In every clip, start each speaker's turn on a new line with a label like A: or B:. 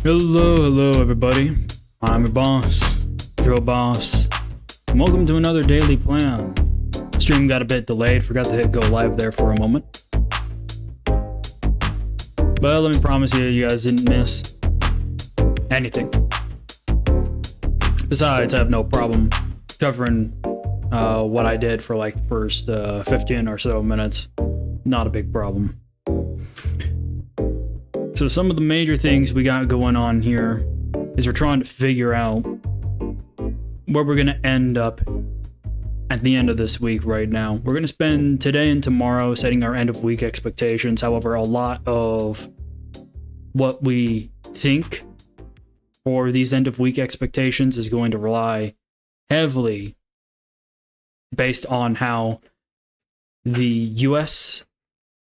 A: Hello, everybody. I'm your boss, Joe Boss, and welcome to another daily plan. Stream got a bit delayed, forgot to hit go live there for a moment. But let me promise you guys didn't miss anything. Besides, I have no problem covering what I did for like first 15 or so minutes. Not a big problem. So some of the major things we got going on here is we're trying to figure out where we're going to end up at the end of this week right now. We're going to spend today and tomorrow setting our end of week expectations. However, a lot of what we think for these end of week expectations is going to rely heavily based on how the US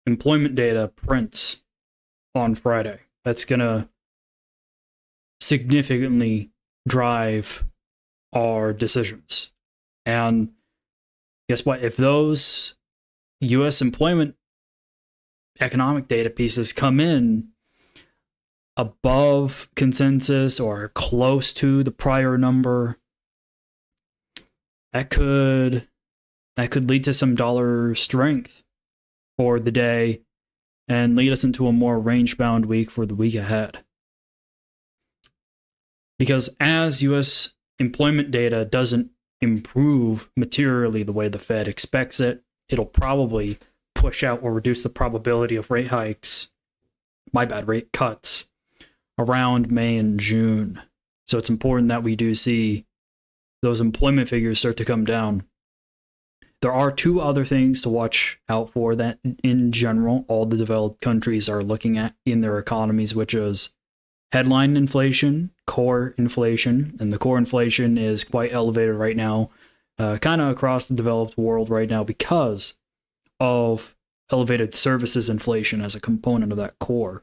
A: employment data prints on Friday. That's going to significantly drive our decisions. And guess what? If those US employment economic data pieces come in above consensus or close to the prior number, that could lead to some dollar strength for the day and lead us into a more range-bound week for the week ahead. Because as US employment data doesn't improve materially the way the Fed expects it, it'll probably push out or reduce the probability of rate cuts around May and June. So it's important that we do see those employment figures start to come down. There are two other things to watch out for that in general all the developed countries are looking at in their economies, which is headline inflation, core inflation, and the core inflation is quite elevated right now, kind of across the developed world right now because of elevated services inflation as a component of that core.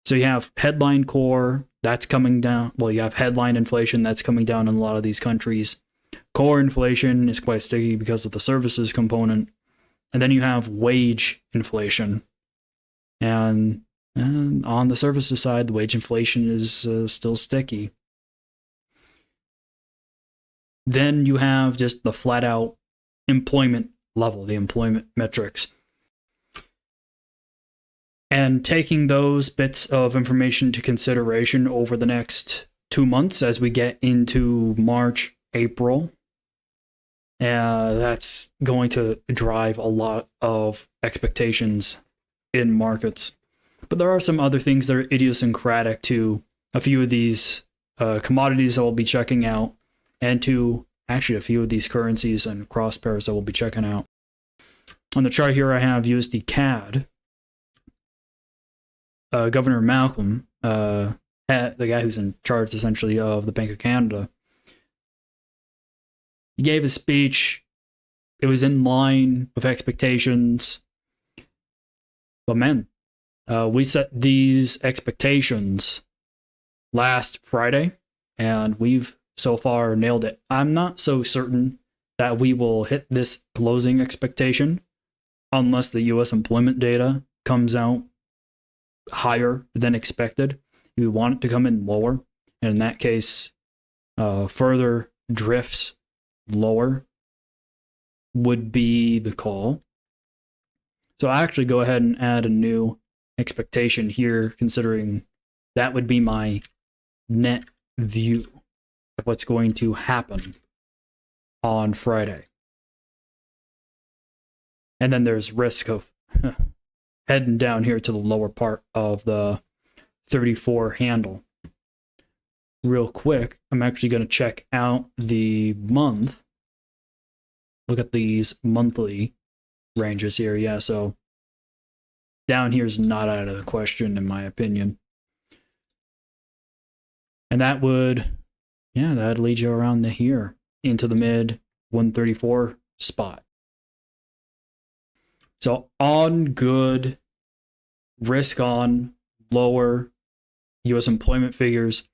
A: So you have headline core, that's coming down. Well, you have headline inflation, that's coming down in a lot of these countries. Core inflation is quite sticky because of the services component. And then you have wage inflation. And on the services side, the wage inflation is still sticky. Then you have just the flat out employment level, the employment metrics. And taking those bits of information into consideration over the next 2 months as we get into March, April, that's going to drive a lot of expectations in markets. But there are some other things that are idiosyncratic to a few of these commodities that we'll be checking out, and to actually a few of these currencies and cross pairs that we'll be checking out. On the chart here, I have USD CAD. Governor Malcolm, the guy who's in charge essentially of the Bank of Canada, he gave a speech. It was in line with expectations. But man, we set these expectations last Friday, and we've so far nailed it. I'm not so certain that we will hit this closing expectation unless the US employment data comes out higher than expected. We want it to come in lower, and in that case, further drifts lower would be the call. So I actually go ahead and add a new expectation here, considering that would be my net view of what's going to happen on Friday. And then there's risk of heading down here to the lower part of the 34 handle. Real quick, I'm actually going to check out the month. Look at these monthly ranges here. Yeah, so down here is not out of the question, in my opinion. And that would, that'd lead you around to here into the mid 134 spot. So on good, risk on lower US employment figures,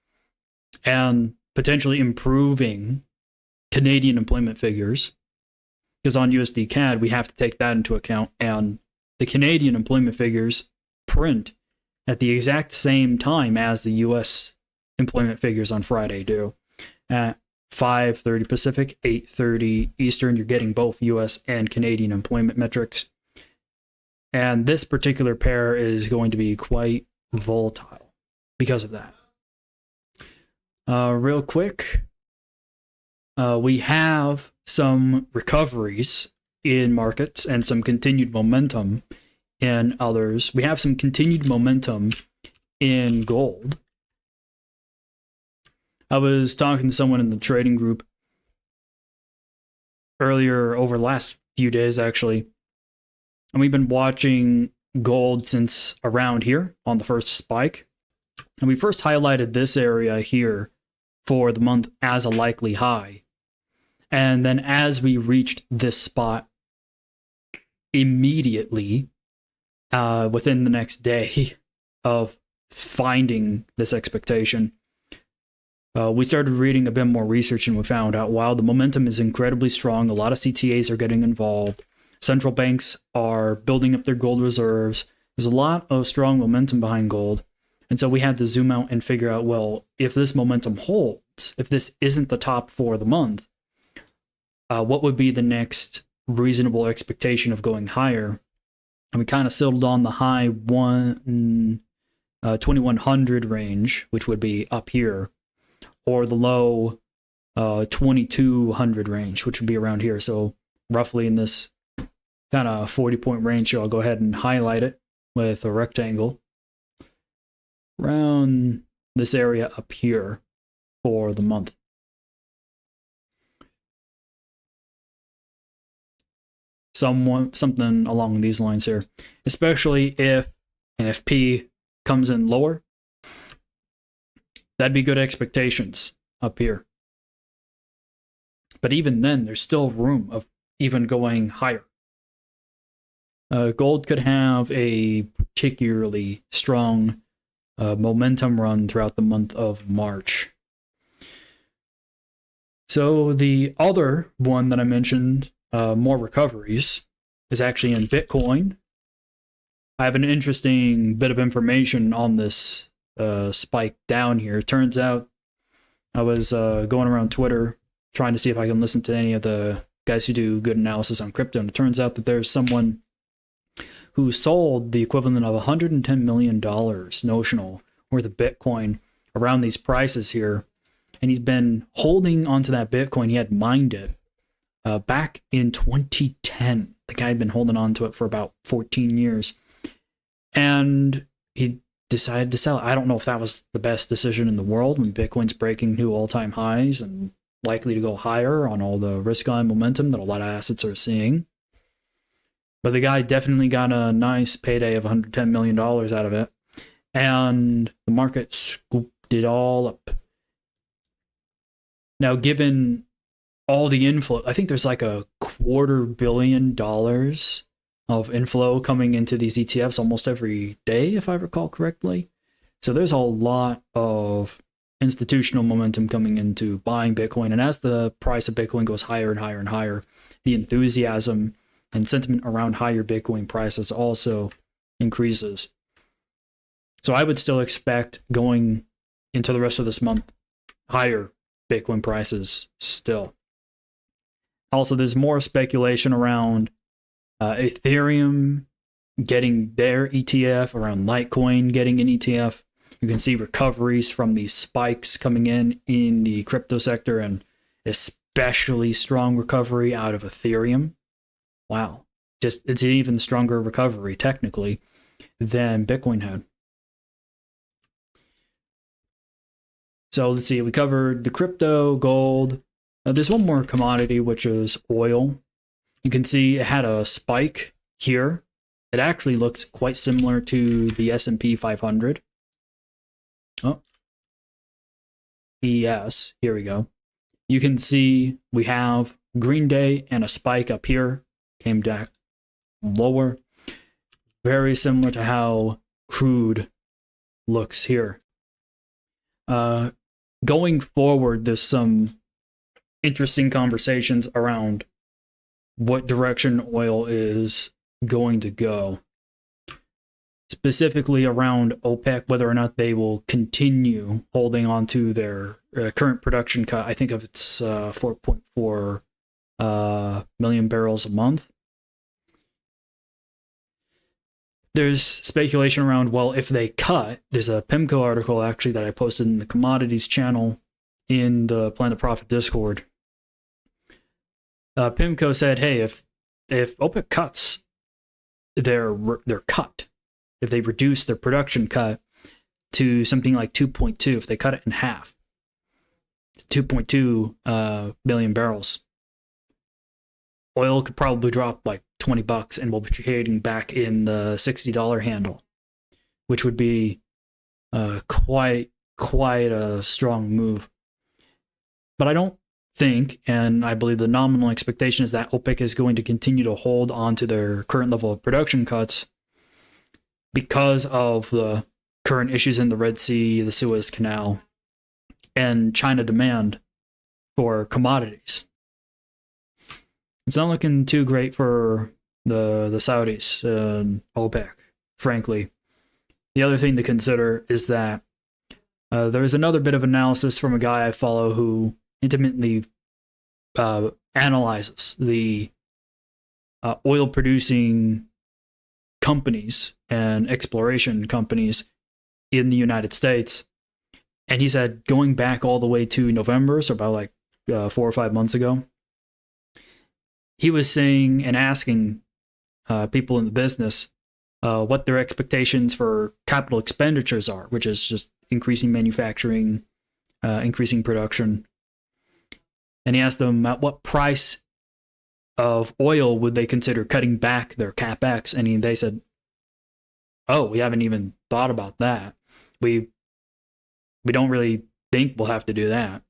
A: and potentially improving Canadian employment figures, because on USD CAD, we have to take that into account, and the Canadian employment figures print at the exact same time as the U.S. employment figures on Friday do. At 5:30 Pacific, 8:30 Eastern, you're getting both U.S. and Canadian employment metrics. And this particular pair is going to be quite volatile because of that. Real quick, we have some recoveries in markets and some continued momentum in others. We have some continued momentum in gold. I was talking to someone in the trading group earlier, over the last few days actually, and we've been watching gold since around here on the first spike. And we first highlighted this area here for the month as a likely high. And then as we reached this spot, immediately within the next day of finding this expectation, we started reading a bit more research, and we found out, wow, the momentum is incredibly strong. A lot of CTAs are getting involved. Central banks are building up their gold reserves. There's a lot of strong momentum behind gold. And so we had to zoom out and figure out, well, if this momentum holds, if this isn't the top for the month, what would be the next reasonable expectation of going higher? And we kind of settled on the high 2100 range, which would be up here, or the low 2200 range, which would be around here. So roughly in this kind of 40-point range here. I'll go ahead and highlight it with a rectangle around this area up here for the month. Something along these lines here, especially if NFP comes in lower. That'd be good expectations up here. But even then, there's still room of even going higher. Gold could have a particularly strong momentum run throughout the month of March. So the other one that I mentioned, more recoveries, is actually in Bitcoin. I have an interesting bit of information on this spike down here. It turns out I was going around Twitter trying to see if I can listen to any of the guys who do good analysis on crypto, and it turns out that there's someone who sold the equivalent of $110 million notional worth of Bitcoin around these prices here. And he's been holding onto that Bitcoin. He had mined it back in 2010. The guy had been holding on to it for about 14 years. And he decided to sell it. I don't know if that was the best decision in the world when Bitcoin's breaking new all-time highs and likely to go higher on all the risk-on momentum that a lot of assets are seeing. But the guy definitely got a nice payday of $110 million out of it. And the market scooped it all up. Now, given all the inflow, I think there's like $250 million of inflow coming into these ETFs almost every day, if I recall correctly. So there's a lot of institutional momentum coming into buying Bitcoin. And as the price of Bitcoin goes higher and higher and higher, the enthusiasm and sentiment around higher Bitcoin prices also increases. So I would still expect going into the rest of this month higher Bitcoin prices still. Also, there's more speculation around Ethereum getting their ETF, around Litecoin getting an ETF. You can see recoveries from these spikes coming in the crypto sector, and especially strong recovery out of Ethereum. Wow. It's an even stronger recovery, technically, than Bitcoin had. So let's see, we covered the crypto, gold. There's one more commodity, which is oil. You can see it had a spike here. It actually looks quite similar to the S&P 500. Oh. Yes, here we go. You can see we have green day and a spike up here. Came back lower. Very similar to how crude looks here. Going forward, there's some interesting conversations around what direction oil is going to go. specifically around OPEC, whether or not they will continue holding on to their current production cut. I think of it's 4.4 million barrels a month. There's speculation around, well, if they cut, there's a PIMCO article actually that I posted in the commodities channel in the Planet Profit Discord. PIMCO said, hey, if OPEC cuts their cut, if they reduce their production cut to something like 2.2, if they cut it in half, 2.2 million barrels, oil could probably drop like $20 and we'll be trading back in the $60 handle, which would be quite a strong move. But I don't think, and I believe the nominal expectation is that OPEC is going to continue to hold on to their current level of production cuts because of the current issues in the Red Sea, the Suez Canal, and China demand for commodities. It's not looking too great for the Saudis and OPEC, frankly. The other thing to consider is that there's another bit of analysis from a guy I follow who intimately analyzes the oil-producing companies and exploration companies in the United States. And he said, going back all the way to November, so about like 4 or 5 months ago, he was saying and asking people in the business what their expectations for capital expenditures are, which is just increasing manufacturing, increasing production. And he asked them at what price of oil would they consider cutting back their capex, and they said, "Oh, we haven't even thought about that. We don't really think we'll have to do that."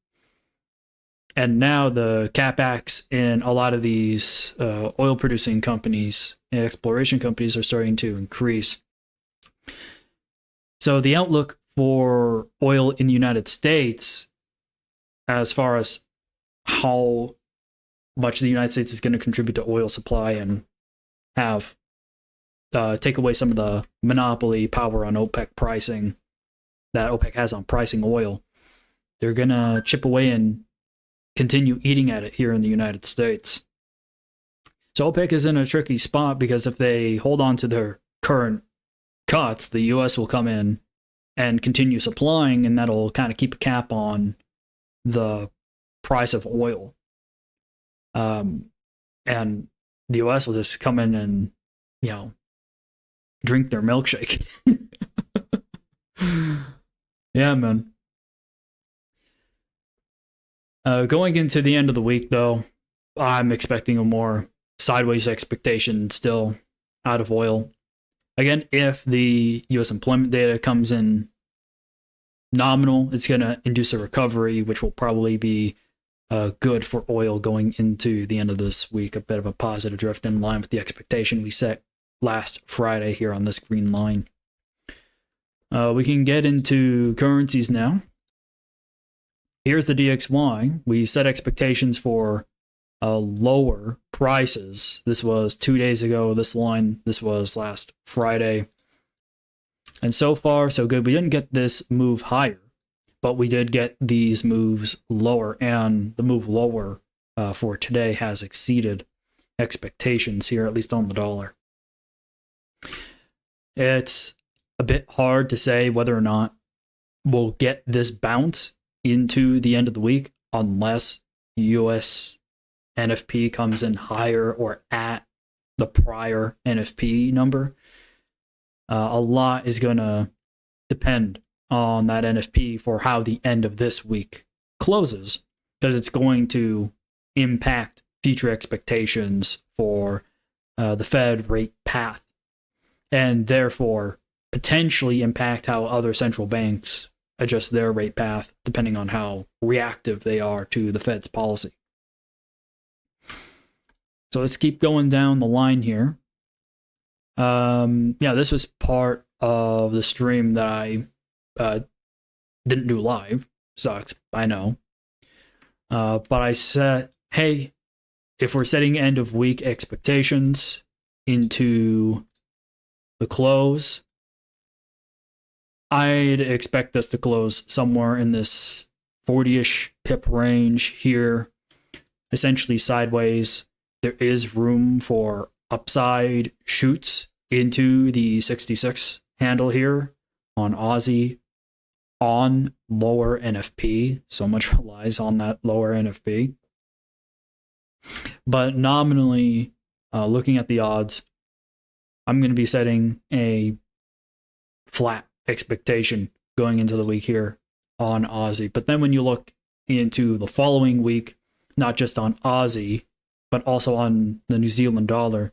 A: And now the capex in a lot of these oil-producing companies and exploration companies are starting to increase. So the outlook for oil in the United States, as far as how much the United States is going to contribute to oil supply and have take away some of the monopoly power on OPEC pricing that OPEC has on pricing oil, they're going to chip away and continue eating at it here in the United States. So OPEC is in a tricky spot because if they hold on to their current cuts, the U.S. will come in and continue supplying, and that'll kind of keep a cap on the price of oil. And the U.S. will just come in and, drink their milkshake. Yeah, man. Going into the end of the week, though, I'm expecting a more sideways expectation still out of oil. Again, if the U.S. employment data comes in nominal, it's going to induce a recovery, which will probably be good for oil going into the end of this week. A bit of a positive drift in line with the expectation we set last Friday here on this green line. We can get into currencies now. Here's the DXY. We set expectations for lower prices. This was 2 days ago. This was last Friday. And so far, so good. We didn't get this move higher, but we did get these moves lower. And the move lower for today has exceeded expectations here, at least on the dollar. It's a bit hard to say whether or not we'll get this bounce into the end of the week unless US NFP comes in higher or at the prior NFP number. A lot is going to depend on that NFP for how the end of this week closes, because it's going to impact future expectations for the Fed rate path, and therefore potentially impact how other central banks adjust their rate path, depending on how reactive they are to the Fed's policy. So let's keep going down the line here. This was part of the stream that I didn't do live. Sucks, I know. But I said, hey, if we're setting end of week expectations into the close, I'd expect this to close somewhere in this 40-ish pip range here, essentially sideways. There is room for upside shoots into the 66 handle here on Aussie on lower NFP. So much relies on that lower NFP. But nominally, looking at the odds, I'm going to be setting a flat expectation going into the week here on Aussie. But then when you look into the following week, not just on Aussie, but also on the New Zealand dollar,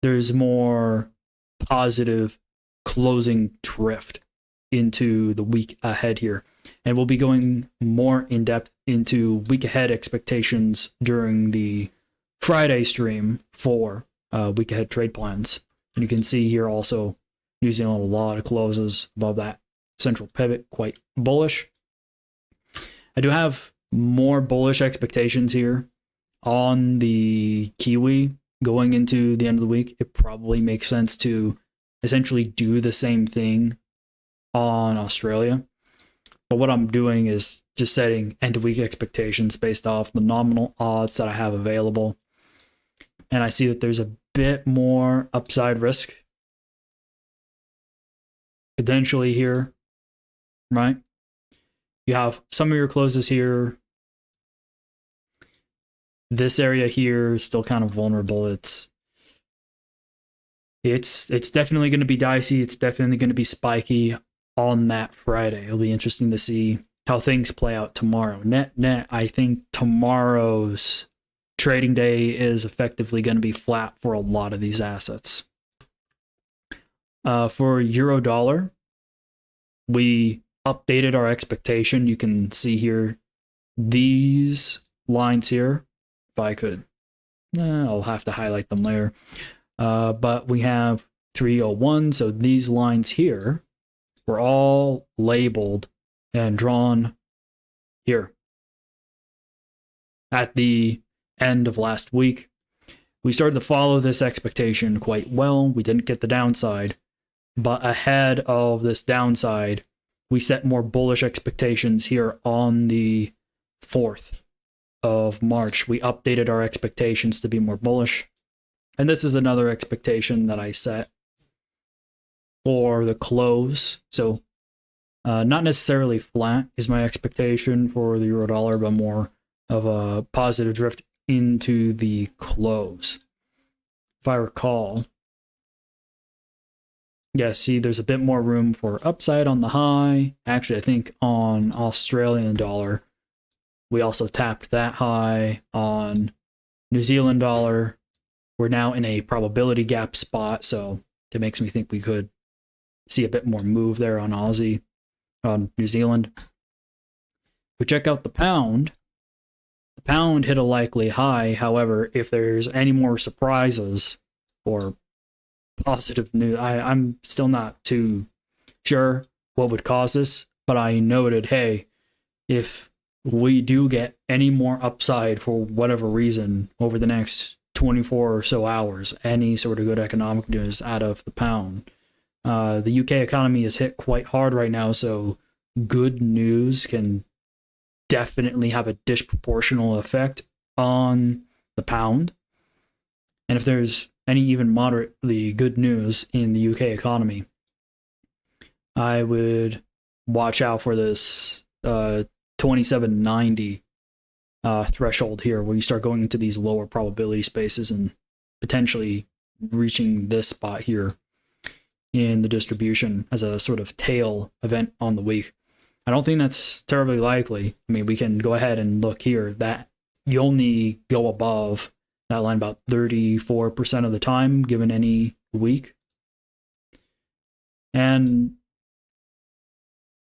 A: there's more positive closing drift into the week ahead here. And we'll be going more in depth into week ahead expectations during the Friday stream for week ahead trade plans. And you can see here also New Zealand, a lot of closes above that central pivot, quite bullish. I do have more bullish expectations here on the Kiwi going into the end of the week. It probably makes sense to essentially do the same thing on Australia. But what I'm doing is just setting end of week expectations based off the nominal odds that I have available. And I see that there's a bit more upside risk potentially here, right? You have some of your closes here. This area here is still kind of vulnerable. It's definitely going to be dicey. It's definitely going to be spiky on that Friday. It'll be interesting to see how things play out tomorrow. Net, I think tomorrow's trading day is effectively going to be flat for a lot of these assets. For euro dollar, we updated our expectation. You can see here these lines here. If I could, I'll have to highlight them later. But we have 301. So these lines here were all labeled and drawn here at the end of last week. We started to follow this expectation quite well. We didn't get the downside, but ahead of this downside, we set more bullish expectations here on the 4th of March. We updated our expectations to be more bullish. And this is another expectation that I set for the close. So not necessarily flat is my expectation for the euro dollar, but more of a positive drift into the close. If I recall, yeah, see, there's a bit more room for upside on the high. Actually, I think on Australian dollar, we also tapped that high. On New Zealand dollar, we're now in a probability gap spot, so it makes me think we could see a bit more move there on Aussie, on New Zealand. If we check out the pound hit a likely high. However, if there's any more surprises or positive news, I'm still not too sure what would cause this, but I noted, hey, if we do get any more upside for whatever reason over the next 24 or so hours, any sort of good economic news out of the pound. The UK economy is hit quite hard right now, so good news can definitely have a disproportional effect on the pound. And if there's any even moderately good news in the UK economy, I would watch out for this 2790 threshold here, where you start going into these lower probability spaces and potentially reaching this spot here in the distribution as a sort of tail event on the week. I don't think that's terribly likely. I mean, we can go ahead and look here that you only go above that line about 34% of the time given any week. And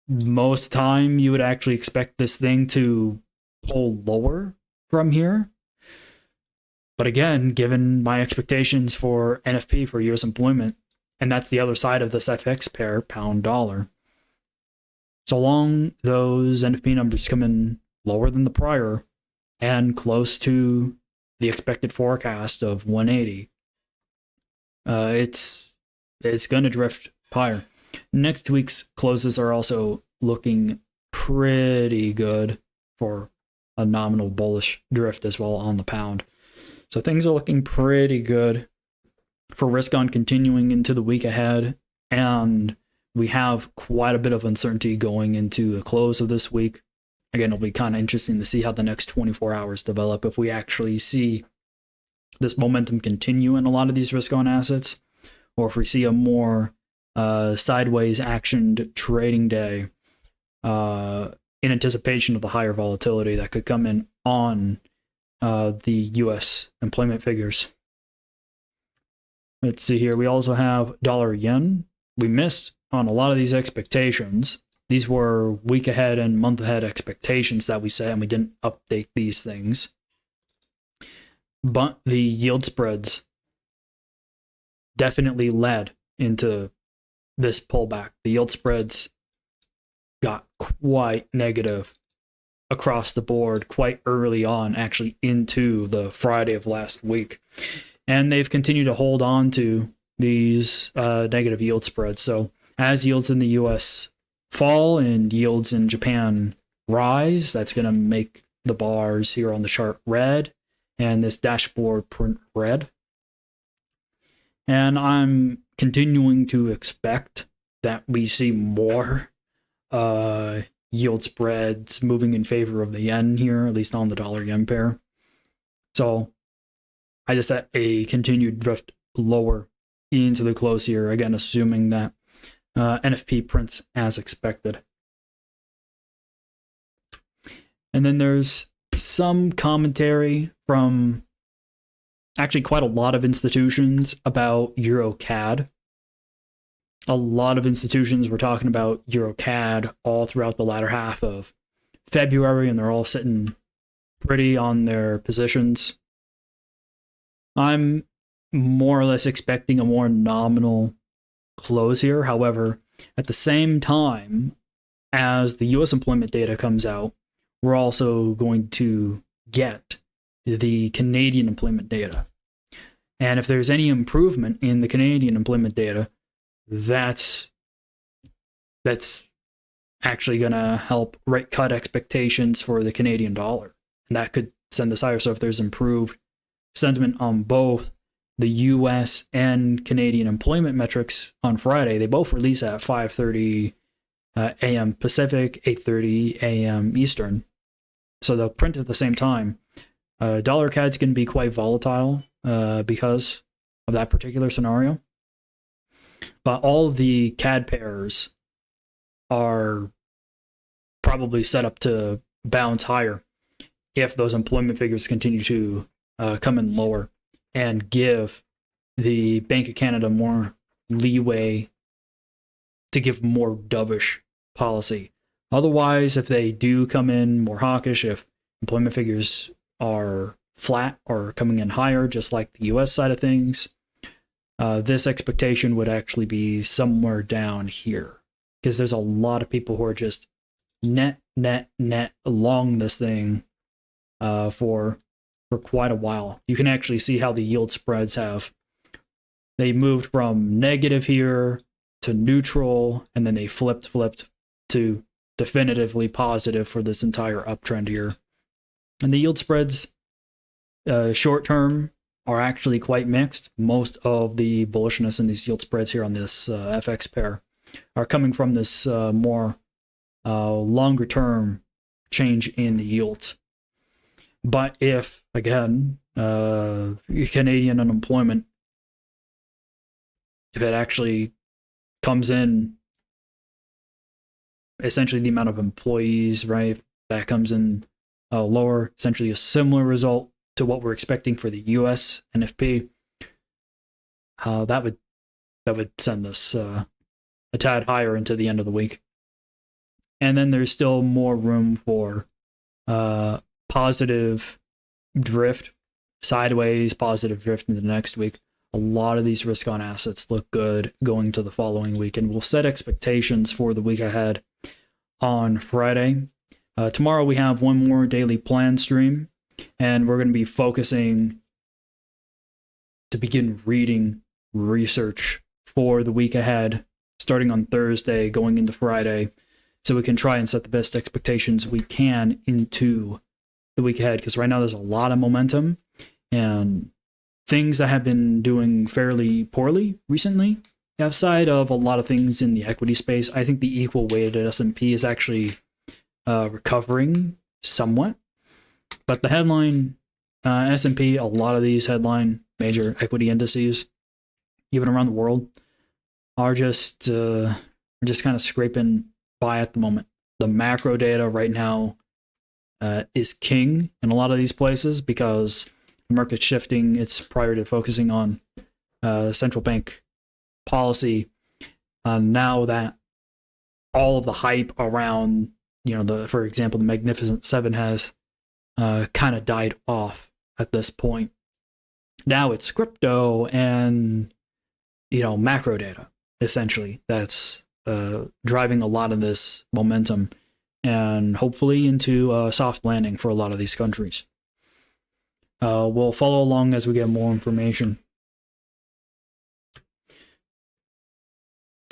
A: most time you would actually expect this thing to pull lower from here. But again, given my expectations for NFP, for US employment, and that's the other side of this FX pair, pound dollar, so long those NFP numbers come in lower than the prior and close to the expected forecast of 180, it's going to drift higher. Next week's closes are also looking pretty good for a nominal bullish drift as well on the pound. So things are looking pretty good for risk on continuing into the week ahead. And we have quite a bit of uncertainty going into the close of this week. Again, it'll be kind of interesting to see how the next 24 hours develop. If we actually see this momentum continue in a lot of these risk on assets, or if we see a more sideways actioned trading day in anticipation of the higher volatility that could come in on the U.S. employment figures. Let's see here. We also have dollar yen. We missed on a lot of these expectations. These were week ahead and month ahead expectations that we set, and we didn't update these things. But the yield spreads definitely led into this pullback. The yield spreads got quite negative across the board quite early on, actually into the Friday of last week. And they've continued to hold on to these negative yield spreads. So as yields in the US fall and yields in Japan rise, that's going to make the bars here on the chart red and this dashboard print red. And I'm continuing to expect that we see more yield spreads moving in favor of the yen here, at least on the dollar yen pair. So I just set a continued drift lower into the close here, again, assuming that NFP prints as expected. And then there's some commentary from actually quite a lot of institutions about EuroCAD. A lot of institutions were talking about EuroCAD all throughout the latter half of February, and they're all sitting pretty on their positions. I'm more or less expecting a more nominal close here. However, at the same time as the US employment data comes out, we're also going to get the Canadian employment data. And if there's any improvement in the Canadian employment data, that's actually going to help rate cut expectations for the Canadian dollar. And that could send us higher. So if there's improved sentiment on both the US and Canadian employment metrics on Friday, they both release at 5:30 a.m. Pacific, 8:30 a.m. Eastern. So they'll print at the same time. Dollar CAD's going to be quite volatile because of that particular scenario. But all of the CAD pairs are probably set up to bounce higher if those employment figures continue to come in lower and give the Bank of Canada more leeway to give more dovish policy. Otherwise, if they do come in more hawkish, if employment figures are flat or coming in higher, just like the US side of things, this expectation would actually be somewhere down here, because there's a lot of people who are just net along this thing for quite a while. You can actually see how the yield spreads they moved from negative here to neutral, and then they flipped to definitively positive for this entire uptrend here. And the yield spreads short term are actually quite mixed. Most of the bullishness in these yield spreads here on this FX pair are coming from this more longer term change in the yields. But if, again, Canadian unemployment, if it actually comes in, essentially the amount of employees, right, if that comes in lower, essentially a similar result to what we're expecting for the US NFP, that would send us a tad higher into the end of the week. And then there's still more room for positive drift, sideways positive drift into the next week. A lot of these risk on assets look good going to the following week, and we'll set expectations for the week ahead on Friday. Tomorrow we have one more daily plan stream, and we're going to be focusing to begin reading research for the week ahead starting on Thursday, going into Friday, so we can try and set the best expectations we can into the week ahead. Because right now there's a lot of momentum and things that have been doing fairly poorly recently. Outside of a lot of things in the equity space, I think the equal weighted S&P is actually recovering somewhat. But the headline S&P, a lot of these headline major equity indices, even around the world, are just kind of scraping by at the moment. The macro data right now is king in a lot of these places because the market's shifting its priority to focusing on central bank policy. Now that all of the hype around, for example, the Magnificent Seven has kind of died off at this point. Now it's crypto and macro data essentially that's driving a lot of this momentum and hopefully into a soft landing for a lot of these countries. We'll follow along as we get more information.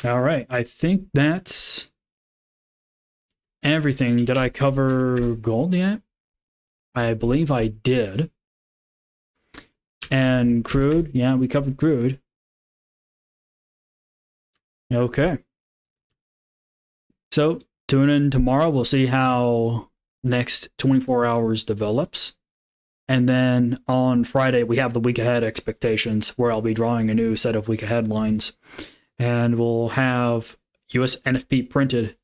A: All right, I think that's everything. Did I cover gold yet? I believe I did. And crude, yeah, we covered crude. Okay. So tune in tomorrow. We'll see how next 24 hours develops. And then on Friday, we have the week ahead expectations where I'll be drawing a new set of week ahead lines. And we'll have US NFP printed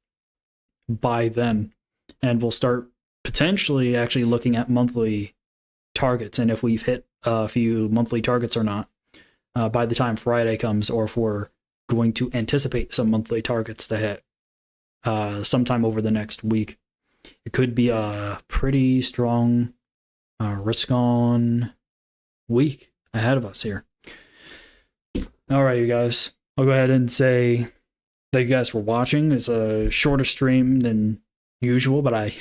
A: by then. And we'll start potentially actually looking at monthly targets and if we've hit a few monthly targets or not by the time Friday comes, or if we're going to anticipate some monthly targets to hit sometime over the next week. It could be a pretty strong risk-on week ahead of us here. All right, you guys. I'll go ahead and say thank you guys for watching. It's a shorter stream than usual, but I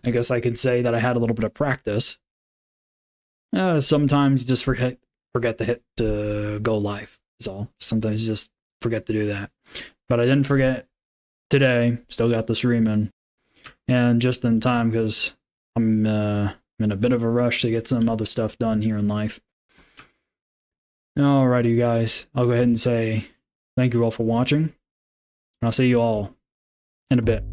A: guess I can say that I had a little bit of practice. Sometimes you just forget to hit go live. Is all. Sometimes you just forget to do that. But I didn't forget today. Still got the stream in, and just in time because I'm in a bit of a rush to get some other stuff done here in life. Alrighty, you guys. I'll go ahead and say thank you all for watching. And I'll see you all in a bit.